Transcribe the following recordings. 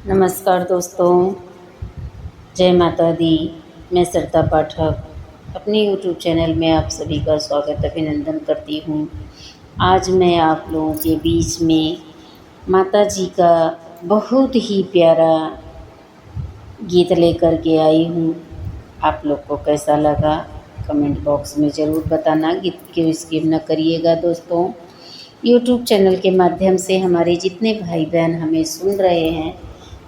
नमस्कार दोस्तों, जय माता दी। मैं सरिता पाठक अपने यूट्यूब चैनल में आप सभी का स्वागत अभिनंदन करती हूँ। आज मैं आप लोगों के बीच में माता जी का बहुत ही प्यारा गीत लेकर के आई हूँ। आप लोग को कैसा लगा कमेंट बॉक्स में ज़रूर बताना। गीत को स्किप न करिएगा दोस्तों। यूट्यूब चैनल के माध्यम से हमारे जितने भाई बहन हमें सुन रहे हैं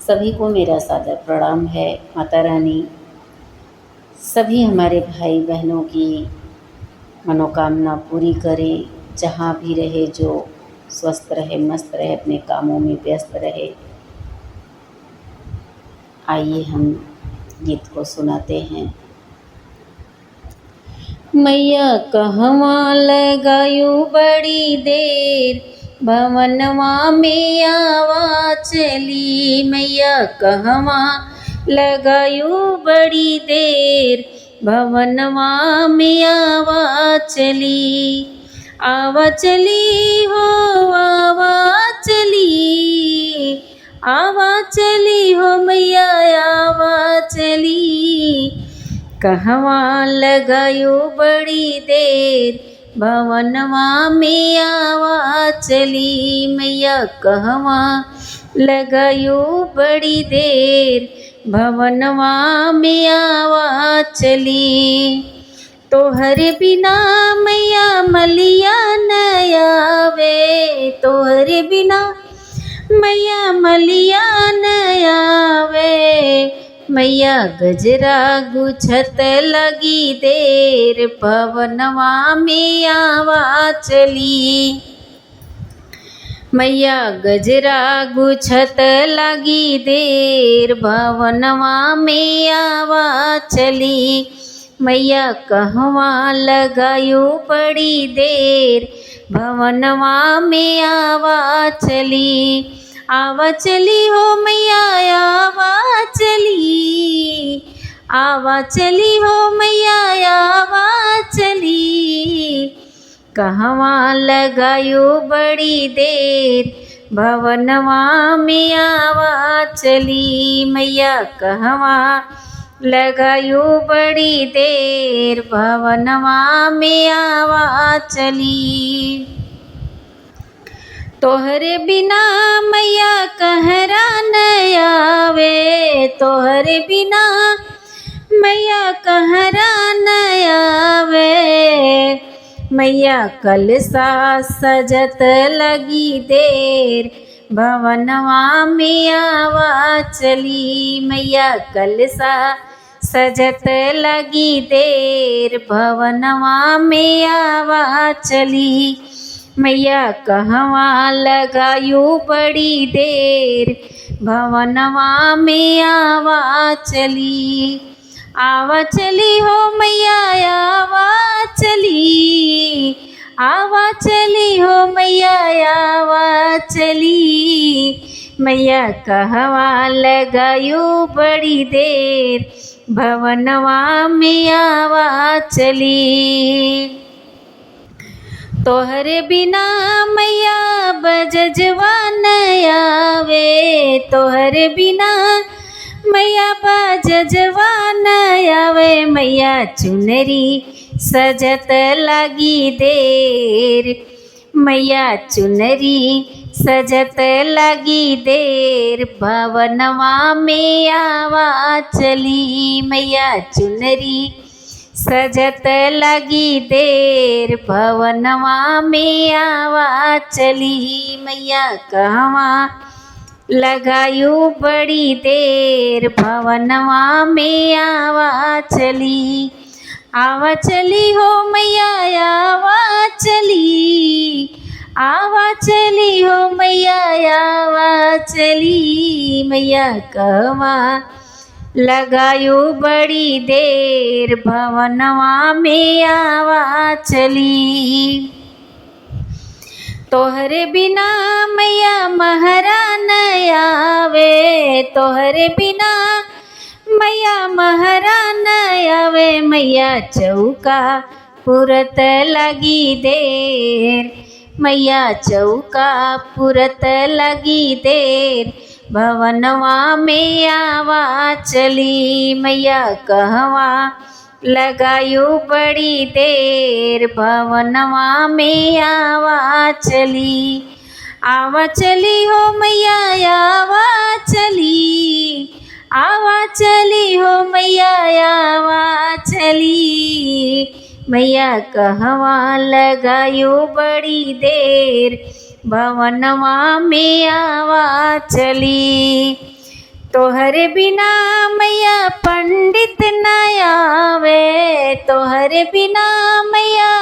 सभी को मेरा सादर प्रणाम है। माता रानी सभी हमारे भाई बहनों की मनोकामना पूरी करे, जहाँ भी रहे जो स्वस्थ रहे, मस्त रहे, अपने कामों में व्यस्त रहे। आइए हम गीत को सुनाते हैं। मैया कहवा लगायू बड़ी देर, भवनवा में आवा चली। मैया कहवा लगायू बड़ी देर, भवनवा में आवा चली। आवा चली हो आवा चली, आवा चली हो मैया आवा चली। कहवा लगायो बड़ी देर, भवनवा में आवा चली। मैया कहवा लगायो बड़ी देर, भवनवा में आवा चली। तोहर बिना मैया मलिया न आवे, तोहर बिना मैया मलिया न आवे। मैया गजरा गुछत लगी देर, भवनवा में आवा चली। मैया गजरा गुछत लगी देर, भवनवा में आवा चली। मैया कहवा लगायो बड़ी देर, भवनवा में आवा चली। आवा चली हो मैया आवा चली, आवा चली हो मैया आवा चली। कहवा लगायो बड़ी देर, भवनवा में आवा चली। मैया कहवा लगायो बड़ी देर, भवनवा में आवा चली। तोहरे बिना मैया कहरा न आवे, तोहरे बिना मैया कहरा न आवे। मैया कलसा सजत लगी देर, भवनवा में आवा चली। मैया कलसा सजत लगी देर, भवनवा में आवा चली। मैया कहवा लगायो बड़ी देर, भवनवा में आवा चली। आवा चली हो मैया आवा चली, आवा चली हो मैया आवा चली। मैया कहवा लगायो बड़ी देर, भवनवा में आवा चली। तोहरे बिना मैया बजजवा न आवे, तोहरे बिना मैया बजजवा न आवे। मैया चुनरी सजत लगी देर, मैया चुनरी सजत लगी देर, भवनवा में आवा चली। मैया चुनरी सजत लगी देर, भवनवा में आवा चली। मैया कहवा लगायो बड़ी देर, भवनवा में आवा चली। आवा चली हो मैया आवा चली, आवा चली हो मैया आवा चली। मैया कहवा लगायो बड़ी देर, भवनवा में आवा चली। तोहरे बिना मैया महरा न आवे, तोहरे बिना मैया महरा न आवे। मैया चौका पुरत लगी देर, मैया चौका पुरत लगी देर, भवनवा में आवा चली। मैया कहवा लगायू बड़ी देर, भवनवा में आवा चली। आवा चली हो मैया आवा चली, आवा चली हो मैया आवा चली। मैया कहवा लगायू बड़ी देर, भवनवा में आवा चली। तोहरे बिना मैया पंडित न आवे, तोहरे बिना मैया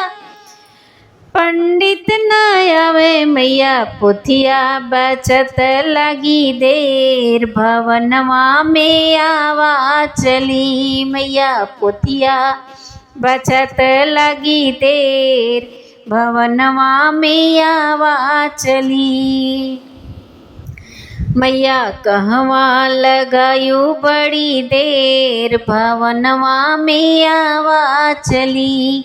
पंडित न आवे। मैया पुथिया बचत लगी देर, भवनवा में आवा चली। मैया पुथिया बचत लगी देर, भवनवा में आवा चली। मैया कहवा लगायू बड़ी देर, भवनवा में आवा चली।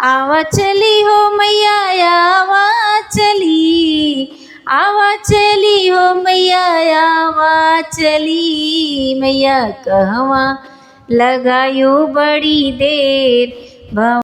आवा चली हो मैया आवा चली, आवा चली हो मैया आवा चली। मैया कहवा लगायू बड़ी देर,